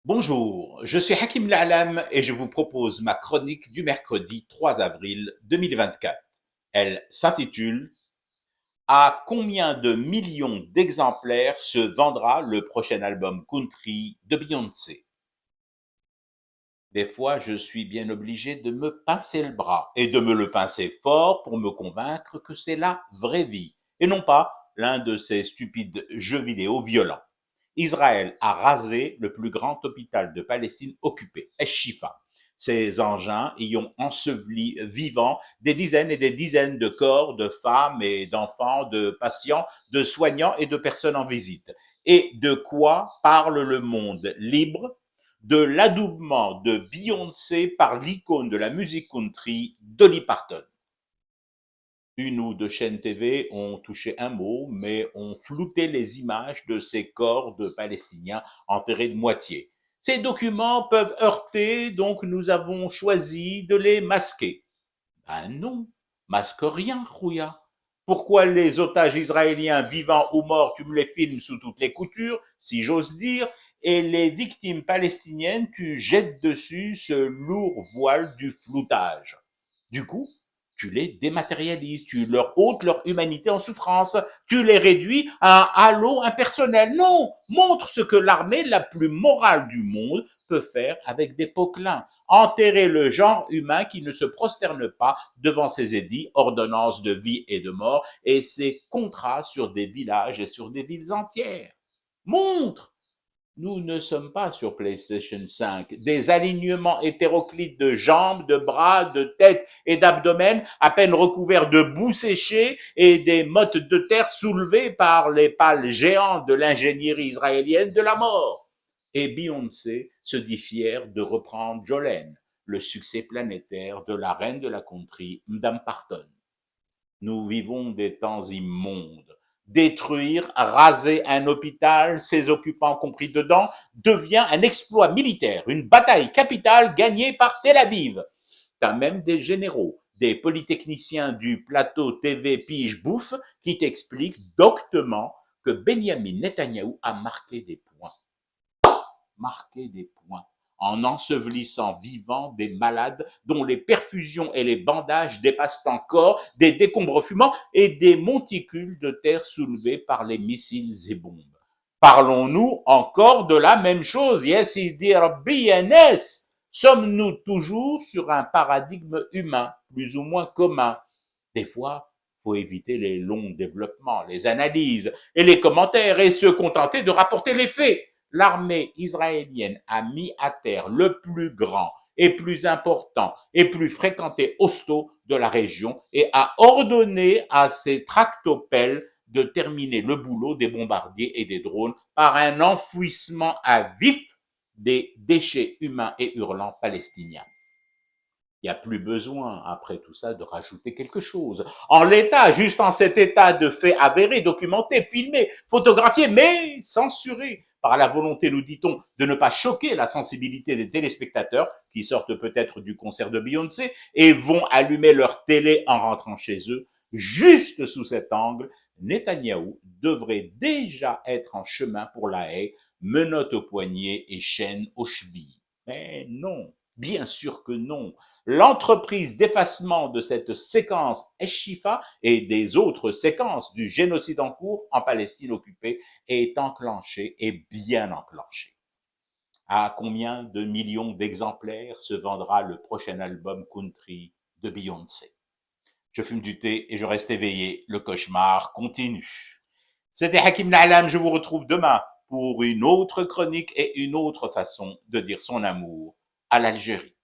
Bonjour, je suis Hakim La'alam et je vous propose ma chronique du mercredi 3 avril 2024. Elle s'intitule À combien de millions d'exemplaires se vendra le prochain album country de Beyoncé? Des fois, je suis bien obligé de me pincer le bras et de me le pincer fort pour me convaincre que c'est la vraie vie et non pas l'un de ces stupides jeux vidéo violents. Israël a rasé le plus grand hôpital de Palestine occupé, Esh-Shifa. Ces engins y ont enseveli vivants des dizaines et des dizaines de corps de femmes et d'enfants, de patients, de soignants et de personnes en visite. Et de quoi parle le monde libre? De l'adoubement de Beyoncé par l'icône de la musique country, Dolly Parton. Une ou deux chaînes TV ont touché un mot, mais ont flouté les images de ces corps de Palestiniens enterrés de moitié. Ces documents peuvent heurter, donc nous avons choisi de les masquer. Ben non, masque rien, Rouya. Pourquoi les otages israéliens, vivants ou morts, tu me les filmes sous toutes les coutures, si j'ose dire, et les victimes palestiniennes, tu jettes dessus ce lourd voile du floutage. Du coup, tu les dématérialises, tu leur ôtes leur humanité en souffrance, tu les réduis à un halo impersonnel. Non, montre ce que l'armée la plus morale du monde peut faire avec des poquelins. Enterrer le genre humain qui ne se prosterne pas devant ses édits, ordonnances de vie et de mort et ses contrats sur des villages et sur des villes entières. Montre! Nous ne sommes pas sur PlayStation 5. Des alignements hétéroclites de jambes, de bras, de tête et d'abdomen, à peine recouverts de boue séchée et des mottes de terre soulevées par les pales géantes de l'ingénierie israélienne de la mort. Et Beyoncé se dit fière de reprendre Jolene, le succès planétaire de la reine de la country, Madame Parton. Nous vivons des temps immondes. Détruire, raser un hôpital, ses occupants compris dedans, devient un exploit militaire, une bataille capitale gagnée par Tel Aviv. T'as même des généraux, des polytechniciens du plateau TV Pige Bouffe qui t'expliquent doctement que Benjamin Netanyahou a marqué des points. Marqué des points en ensevelissant vivants des malades dont les perfusions et les bandages dépassent encore des décombres fumants et des monticules de terre soulevés par les missiles et bombes. Parlons-nous encore de la même chose? Yes, dire BNS. Sommes-nous toujours sur un paradigme humain, plus ou moins commun? Des fois, faut éviter les longs développements, les analyses et les commentaires et se contenter de rapporter les faits. L'armée israélienne a mis à terre le plus grand et plus important et plus fréquenté hosto de la région et a ordonné à ses tractopelles de terminer le boulot des bombardiers et des drones par un enfouissement à vif des déchets humains et hurlants palestiniens. Il n'y a plus besoin, après tout ça, de rajouter quelque chose. En l'état, juste en cet état de fait avéré, documenté, filmé, photographié, mais censuré par la volonté, nous dit-on, de ne pas choquer la sensibilité des téléspectateurs qui sortent peut-être du concert de Beyoncé et vont allumer leur télé en rentrant chez eux. Juste sous cet angle, Netanyahou devrait déjà être en chemin pour la Haye, menottes aux poignets et chaînes aux chevilles. Mais non, bien sûr que non. L'entreprise d'effacement de cette séquence Esh-Shifa et des autres séquences du génocide en cours en Palestine occupée est enclenchée et bien enclenchée. À combien de millions d'exemplaires se vendra le prochain album country de Beyoncé? Je fume du thé et je reste éveillé. Le cauchemar continue. C'était Hakim Na'alam. Je vous retrouve demain pour une autre chronique et une autre façon de dire son amour à l'Algérie.